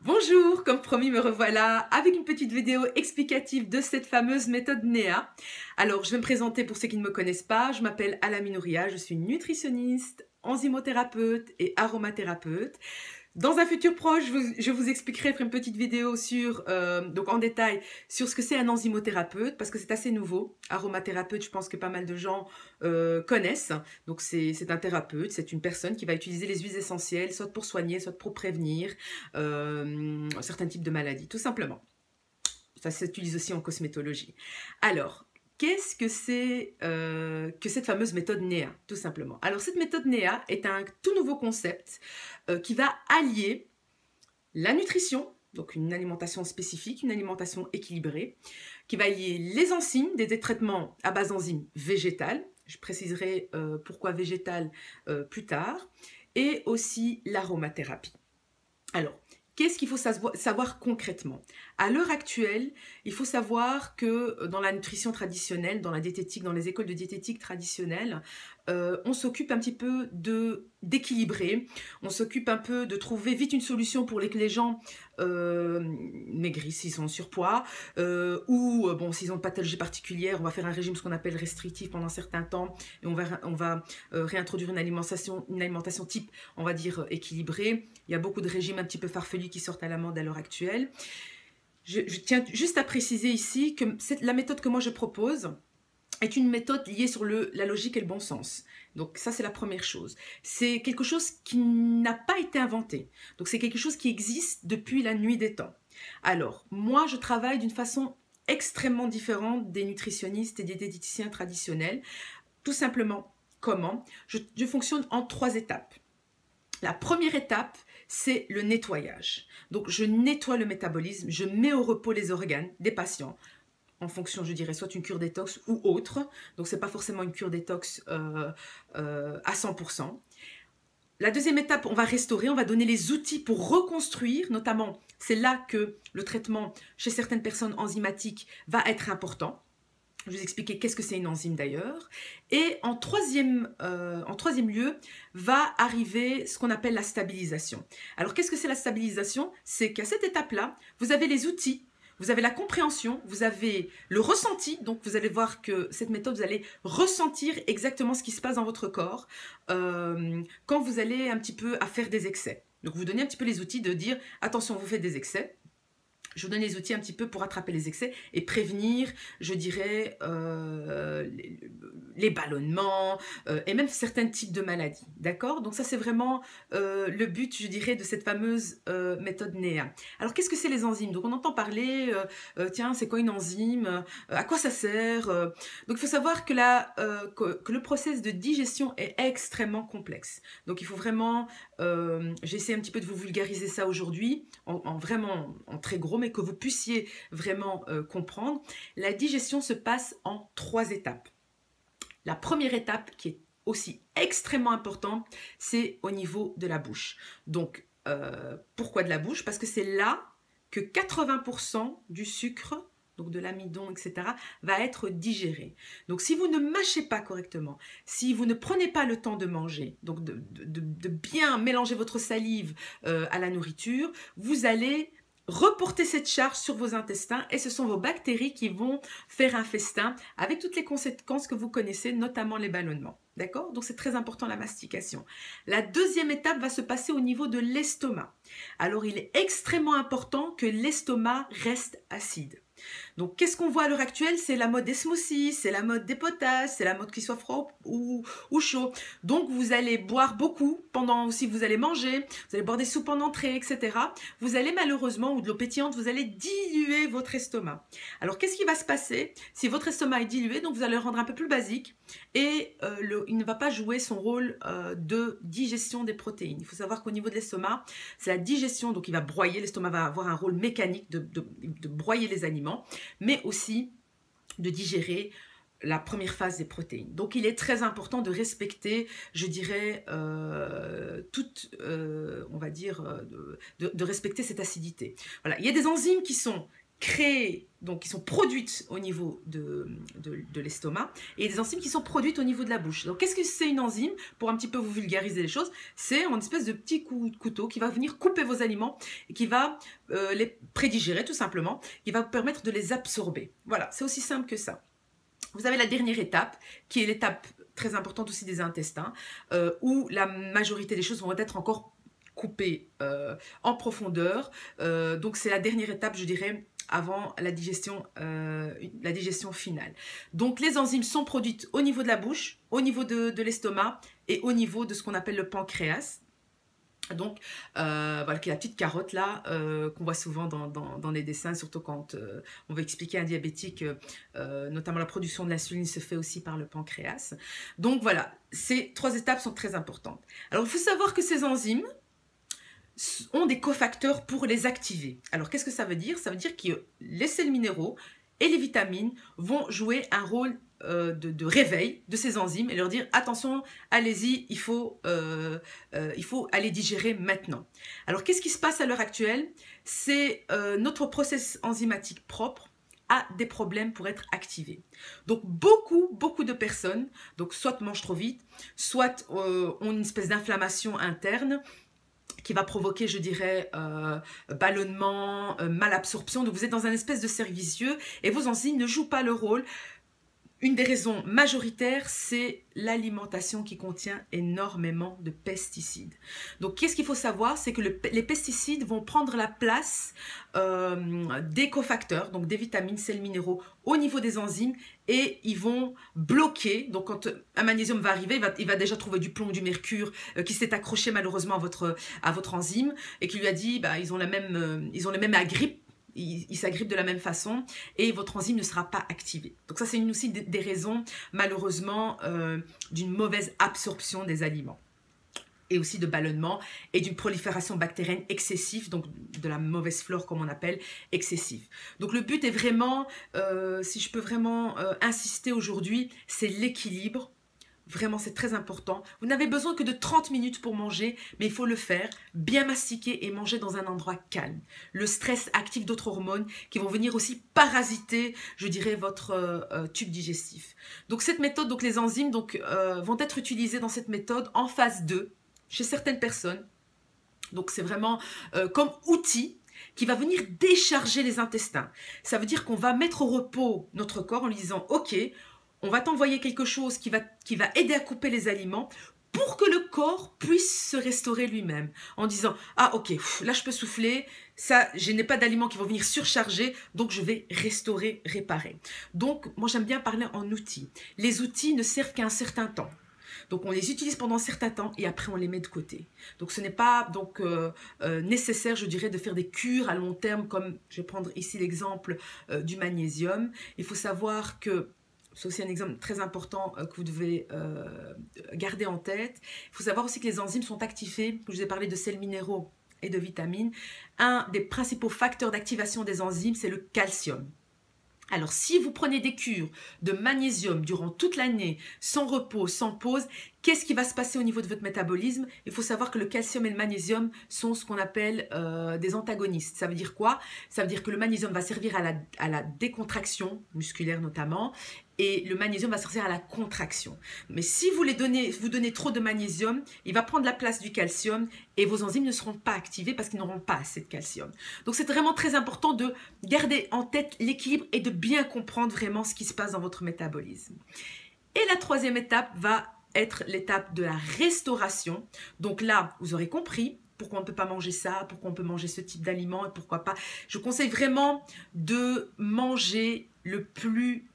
Bonjour, comme promis me revoilà avec une petite vidéo explicative de cette fameuse méthode NEA. Alors je vais me présenter pour ceux qui ne me connaissent pas, je m'appelle Alami Nouria, je suis nutritionniste, enzymothérapeute et aromathérapeute. Dans un futur proche, je vous expliquerai, faire une petite vidéo sur, donc en détail sur ce que c'est un enzymothérapeute parce que c'est assez nouveau. Aromathérapeute, je pense que pas mal de gens connaissent. Donc c'est un thérapeute, c'est une personne qui va utiliser les huiles essentielles, soit pour soigner, soit pour prévenir certains types de maladies, tout simplement. Ça s'utilise aussi en cosmétologie. Alors, qu'est-ce que c'est que cette fameuse méthode NEA, tout simplement? Alors, cette méthode NEA est un tout nouveau concept qui va allier la nutrition, donc une alimentation spécifique, une alimentation équilibrée, qui va allier les enzymes, des traitements à base d'enzymes végétales, je préciserai pourquoi végétales plus tard, et aussi l'aromathérapie. Alors, qu'est-ce qu'il faut savoir concrètement? À l'heure actuelle, il faut savoir que dans la nutrition traditionnelle, dans la diététique, dans les écoles de diététique traditionnelles, on s'occupe un petit peu d'équilibrer, on s'occupe un peu de trouver vite une solution pour que les gens maigrissent s'ils sont en surpoids, ou bon, s'ils ont une pathologie particulière, on va faire un régime ce qu'on appelle restrictif pendant un certain temps, et on va réintroduire une alimentation type, on va dire, équilibrée. Il y a beaucoup de régimes un petit peu farfelus qui sortent à la mode à l'heure actuelle. Je tiens juste à préciser ici que la méthode que moi je propose est une méthode liée sur la logique et le bon sens. Donc ça, c'est la première chose. C'est quelque chose qui n'a pas été inventé. Donc c'est quelque chose qui existe depuis la nuit des temps. Alors, moi, je travaille d'une façon extrêmement différente des nutritionnistes et des diététiciens traditionnels. Tout simplement, comment? Je fonctionne en 3 étapes. La première étape, c'est le nettoyage. Donc, je nettoie le métabolisme, je mets au repos les organes des patients, en fonction, je dirais, soit une cure détox ou autre. Donc, ce n'est pas forcément une cure détox à 100%. La deuxième étape, on va restaurer, on va donner les outils pour reconstruire, notamment, c'est là que le traitement chez certaines personnes enzymatiques va être important. Je vais vous expliquer qu'est-ce que c'est une enzyme d'ailleurs. Et en troisième lieu, va arriver ce qu'on appelle la stabilisation. Alors, qu'est-ce que c'est la stabilisation? C'est qu'à cette étape-là, vous avez les outils, vous avez la compréhension, vous avez le ressenti. Donc, vous allez voir que cette méthode, vous allez ressentir exactement ce qui se passe dans votre corps quand vous allez un petit peu à faire des excès. Donc, vous donnez un petit peu les outils de dire, attention, vous faites des excès. Je vous donne les outils un petit peu pour attraper les excès et prévenir, je dirais, les ballonnements et même certains types de maladies. D'accord? Donc ça, c'est vraiment le but, je dirais, de cette fameuse méthode NEA. Alors, qu'est-ce que c'est les enzymes? Donc, on entend parler, tiens, c'est quoi une enzyme? À quoi ça sert? Donc, il faut savoir que que le process de digestion est extrêmement complexe. Donc, il faut vraiment, j'essaie un petit peu de vous vulgariser ça aujourd'hui, vraiment en très gros, mais que vous puissiez vraiment comprendre. La digestion se passe en 3 étapes. La première étape, qui est aussi extrêmement importante, c'est au niveau de la bouche. Donc, pourquoi de la bouche? Parce que c'est là que 80% du sucre, donc de l'amidon, etc., va être digéré. Donc, si vous ne mâchez pas correctement, si vous ne prenez pas le temps de manger, donc de bien mélanger votre salive à la nourriture, vous allez reporter cette charge sur vos intestins et ce sont vos bactéries qui vont faire un festin avec toutes les conséquences que vous connaissez, notamment les ballonnements. D'accord? Donc c'est très important la mastication. La deuxième étape va se passer au niveau de l'estomac. Alors il est extrêmement important que l'estomac reste acide. Donc, qu'est-ce qu'on voit à l'heure actuelle? C'est la mode des smoothies, c'est la mode des potages, c'est la mode qu'il soit froid ou chaud. Donc, vous allez boire beaucoup si vous allez manger, vous allez boire des soupes en entrée, etc. Vous allez malheureusement, ou de l'eau pétillante, vous allez diluer votre estomac. Alors, qu'est-ce qui va se passer si votre estomac est dilué? Donc, vous allez le rendre un peu plus basique et il ne va pas jouer son rôle de digestion des protéines. Il faut savoir qu'au niveau de l'estomac, c'est la digestion, donc il va broyer, l'estomac va avoir un rôle mécanique de broyer les aliments, mais aussi de digérer la première phase des protéines. Donc, il est très important de respecter, je dirais, on va dire, de respecter cette acidité. Voilà, il y a des enzymes qui sont créées, donc qui sont produites au niveau de l'estomac, et des enzymes qui sont produites au niveau de la bouche. Donc qu'est-ce que c'est une enzyme? Pour un petit peu vous vulgariser les choses, c'est une espèce de petit coup de couteau qui va venir couper vos aliments et qui va les prédigérer tout simplement, qui va vous permettre de les absorber. Voilà, c'est aussi simple que ça. Vous avez la dernière étape, qui est l'étape très importante aussi des intestins, où la majorité des choses vont être encore coupées en profondeur. Donc c'est la dernière étape, je dirais, avant la digestion finale. Donc les enzymes sont produites au niveau de la bouche, au niveau de l'estomac et au niveau de ce qu'on appelle le pancréas. Donc, voilà, qui est la petite carotte là, qu'on voit souvent dans les dessins, surtout quand on veut expliquer à un diabétique, notamment la production de l'insuline se fait aussi par le pancréas. Donc voilà, ces 3 étapes sont très importantes. Alors, il faut savoir que ces enzymes ont des cofacteurs pour les activer. Alors, qu'est-ce que ça veut dire? Ça veut dire que les sels minéraux et les vitamines vont jouer un rôle de réveil de ces enzymes et leur dire attention, allez-y, il faut aller digérer maintenant. Alors, qu'est-ce qui se passe à l'heure actuelle? C'est notre processus enzymatique propre a des problèmes pour être activé. Donc, beaucoup de personnes, donc soit mangent trop vite, soit ont une espèce d'inflammation interne, qui va provoquer, je dirais, ballonnement, malabsorption. Donc vous êtes dans un espèce de cercle vicieux et vos enzymes ne jouent pas le rôle. Une des raisons majoritaires, c'est l'alimentation qui contient énormément de pesticides. Donc, qu'est-ce qu'il faut savoir? C'est que les pesticides vont prendre la place des cofacteurs, donc des vitamines, sels minéraux, au niveau des enzymes, et ils vont bloquer. Donc, quand un magnésium va arriver, il va déjà trouver du plomb, du mercure, qui s'est accroché malheureusement à votre enzyme, et qui lui a dit, bah, ils ont les mêmes agrippes. Ils s'agrippent de la même façon et votre enzyme ne sera pas activée. Donc ça, c'est aussi des raisons, malheureusement, d'une mauvaise absorption des aliments et aussi de ballonnement et d'une prolifération bactérienne excessive, donc de la mauvaise flore, comme on appelle, excessive. Donc le but est vraiment, si je peux vraiment insister aujourd'hui, c'est l'équilibre. Vraiment, c'est très important. Vous n'avez besoin que de 30 minutes pour manger, mais il faut le faire, bien mastiquer et manger dans un endroit calme. Le stress active d'autres hormones qui vont venir aussi parasiter, je dirais, votre tube digestif. Donc cette méthode, donc les enzymes vont être utilisées dans cette méthode en phase 2 chez certaines personnes. Donc c'est vraiment comme outil qui va venir décharger les intestins. Ça veut dire qu'on va mettre au repos notre corps en lui disant « Ok, on va t'envoyer quelque chose qui va aider à couper les aliments pour que le corps puisse se restaurer lui-même. » En disant « Ah ok, là je peux souffler, ça, je n'ai pas d'aliments qui vont venir surcharger, donc je vais restaurer, réparer. » Donc moi j'aime bien parler en outils. Les outils ne servent qu'à un certain temps. Donc on les utilise pendant un certain temps et après on les met de côté. Donc ce n'est pas nécessaire, je dirais, de faire des cures à long terme, comme je vais prendre ici l'exemple du magnésium. Il faut savoir que c'est aussi un exemple très important que vous devez garder en tête. Il faut savoir aussi que les enzymes sont activées, je vous ai parlé de sels minéraux et de vitamines. Un des principaux facteurs d'activation des enzymes, c'est le calcium. Alors, si vous prenez des cures de magnésium durant toute l'année, sans repos, sans pause, qu'est-ce qui va se passer au niveau de votre métabolisme? Il faut savoir que le calcium et le magnésium sont ce qu'on appelle des antagonistes. Ça veut dire quoi? Ça veut dire que le magnésium va servir à la décontraction musculaire notamment, et le magnésium va servir à la contraction. Mais si vous donnez trop de magnésium, il va prendre la place du calcium et vos enzymes ne seront pas activées parce qu'ils n'auront pas assez de calcium. Donc c'est vraiment très important de garder en tête l'équilibre et de bien comprendre vraiment ce qui se passe dans votre métabolisme. Et la troisième étape va être l'étape de la restauration. Donc là, vous aurez compris pourquoi on ne peut pas manger ça, pourquoi on peut manger ce type d'aliments et pourquoi pas. Je conseille vraiment de manger le plus,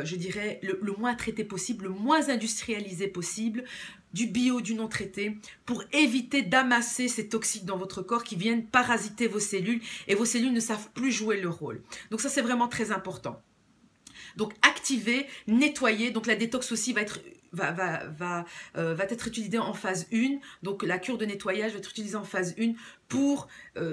je dirais, le moins traité possible, le moins industrialisé possible, du bio, du non traité, pour éviter d'amasser ces toxiques dans votre corps qui viennent parasiter vos cellules et vos cellules ne savent plus jouer leur rôle. Donc ça, c'est vraiment très important. Donc activer, nettoyer, donc la détox aussi va être utilisée en phase 1. Donc la cure de nettoyage va être utilisée en phase 1 pour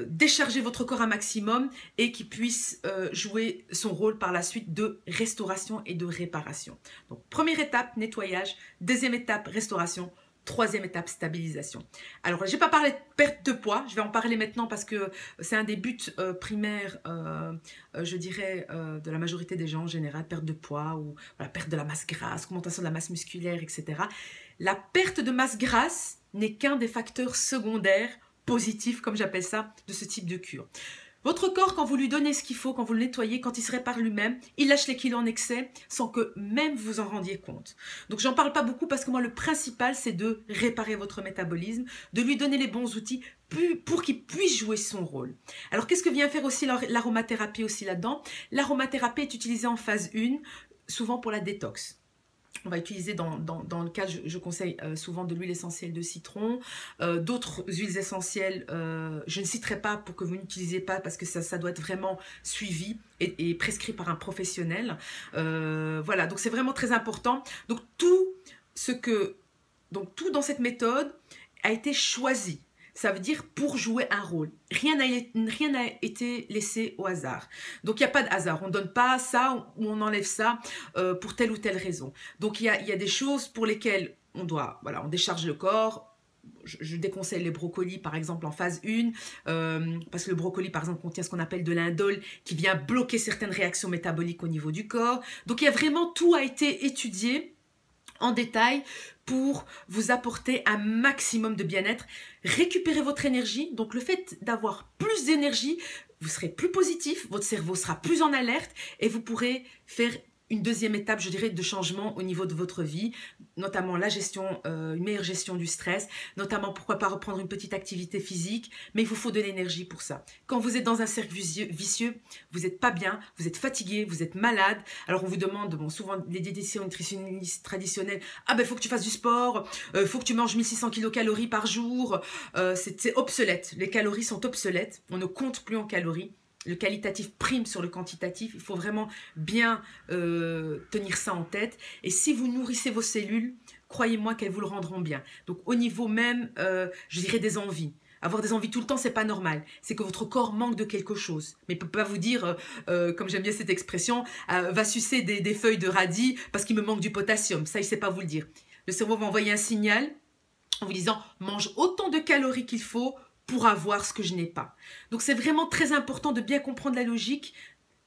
décharger votre corps un maximum et qu'il puisse jouer son rôle par la suite de restauration et de réparation. Donc première étape, nettoyage. Deuxième étape, restauration. Troisième étape, stabilisation. Alors, je n'ai pas parlé de perte de poids, je vais en parler maintenant parce que c'est un des buts primaires, je dirais, de la majorité des gens en général, perte de poids ou voilà, perte de la masse grasse, augmentation de la masse musculaire, etc. La perte de masse grasse n'est qu'un des facteurs secondaires positifs, comme j'appelle ça, de ce type de cure. Votre corps, quand vous lui donnez ce qu'il faut, quand vous le nettoyez, quand il se répare lui-même, il lâche les kilos en excès sans que même vous en rendiez compte. Donc, j'en parle pas beaucoup parce que moi, le principal, c'est de réparer votre métabolisme, de lui donner les bons outils pour qu'il puisse jouer son rôle. Alors, qu'est-ce que vient faire aussi l'aromathérapie aussi là-dedans? L'aromathérapie est utilisée en phase 1, souvent pour la détox. On va utiliser dans le cas, je conseille souvent de l'huile essentielle de citron, d'autres huiles essentielles, je ne citerai pas pour que vous n'utilisiez pas parce que ça doit être vraiment suivi et prescrit par un professionnel. Voilà, donc c'est vraiment très important. Donc tout dans cette méthode a été choisi. Ça veut dire pour jouer un rôle. Rien n'a été laissé au hasard. Donc, il n'y a pas de hasard. On ne donne pas ça ou on enlève ça pour telle ou telle raison. Donc, il y a des choses pour lesquelles on décharge le corps. Je déconseille les brocolis, par exemple, en phase 1, parce que le brocoli, par exemple, contient ce qu'on appelle de l'indole qui vient bloquer certaines réactions métaboliques au niveau du corps. Donc, il y a vraiment tout a été étudié en détail pour vous apporter un maximum de bien-être, récupérer votre énergie. Donc le fait d'avoir plus d'énergie, vous serez plus positif, votre cerveau sera plus en alerte et vous pourrez faire une deuxième étape, je dirais, de changement au niveau de votre vie, notamment la gestion, une meilleure gestion du stress, notamment pourquoi pas reprendre une petite activité physique, mais il vous faut de l'énergie pour ça. Quand vous êtes dans un cercle vicieux, vous n'êtes pas bien, vous êtes fatigué, vous êtes malade, alors on vous demande, bon, souvent les diététiciens nutritionnistes traditionnels, ah ben il faut que tu fasses du sport, il faut que tu manges 1600 kilocalories par jour, c'est obsolète, les calories sont obsolètes, on ne compte plus en calories. Le qualitatif prime sur le quantitatif. Il faut vraiment bien tenir ça en tête. Et si vous nourrissez vos cellules, croyez-moi qu'elles vous le rendront bien. Donc au niveau même, je dirais des envies. Avoir des envies tout le temps, c'est pas normal. C'est que votre corps manque de quelque chose. Mais il ne peut pas vous dire, comme j'aime bien cette expression, va sucer des feuilles de radis parce qu'il me manque du potassium. Ça, il ne sait pas vous le dire. Le cerveau va envoyer un signal en vous disant, mange autant de calories qu'il faut pour avoir ce que je n'ai pas. Donc c'est vraiment très important de bien comprendre la logique,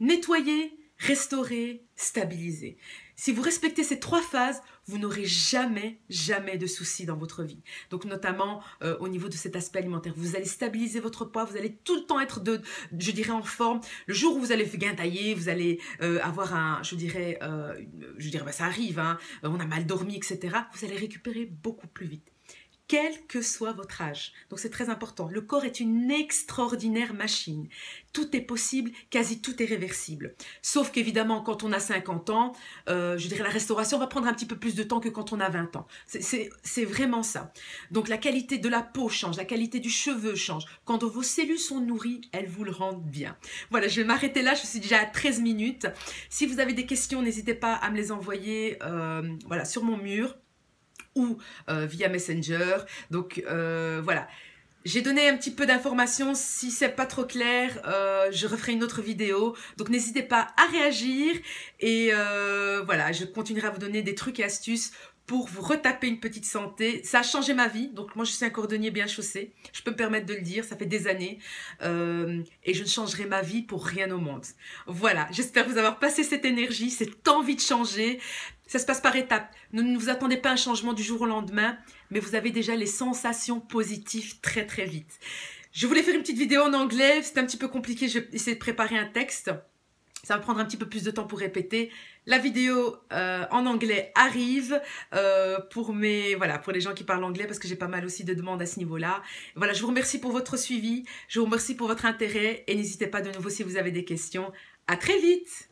nettoyer, restaurer, stabiliser. Si vous respectez ces 3 phases, vous n'aurez jamais de soucis dans votre vie. Donc notamment au niveau de cet aspect alimentaire, vous allez stabiliser votre poids, vous allez tout le temps être je dirais en forme. Le jour où vous allez gaintailler, vous allez avoir un, je dirais ça arrive, hein, on a mal dormi, etc. Vous allez récupérer beaucoup plus vite. Quel que soit votre âge. Donc c'est très important. Le corps est une extraordinaire machine. Tout est possible, quasi tout est réversible. Sauf qu'évidemment, quand on a 50 ans, je dirais la restauration va prendre un petit peu plus de temps que quand on a 20 ans. C'est vraiment ça. Donc la qualité de la peau change, la qualité du cheveu change. Quand vos cellules sont nourries, elles vous le rendent bien. Voilà, je vais m'arrêter là, je suis déjà à 13 minutes. Si vous avez des questions, n'hésitez pas à me les envoyer voilà, sur mon mur ou via Messenger. Donc voilà, j'ai donné un petit peu d'informations. Si c'est pas trop clair, je referai une autre vidéo. Donc n'hésitez pas à réagir et voilà, je continuerai à vous donner des trucs et astuces pour vous retaper une petite santé. Ça a changé ma vie, donc moi je suis un cordonnier bien chaussé, je peux me permettre de le dire, ça fait des années, et je ne changerai ma vie pour rien au monde. Voilà, j'espère vous avoir passé cette énergie, cette envie de changer. Ça se passe par étapes, ne vous attendez pas à un changement du jour au lendemain, mais vous avez déjà les sensations positives très vite. Je voulais faire une petite vidéo en anglais, c'était un petit peu compliqué, j'ai essayé de préparer un texte. Ça va prendre un petit peu plus de temps pour répéter. La vidéo en anglais arrive pour les gens qui parlent anglais parce que j'ai pas mal aussi de demandes à ce niveau-là. Voilà, je vous remercie pour votre suivi, je vous remercie pour votre intérêt et n'hésitez pas de nouveau si vous avez des questions. À très vite!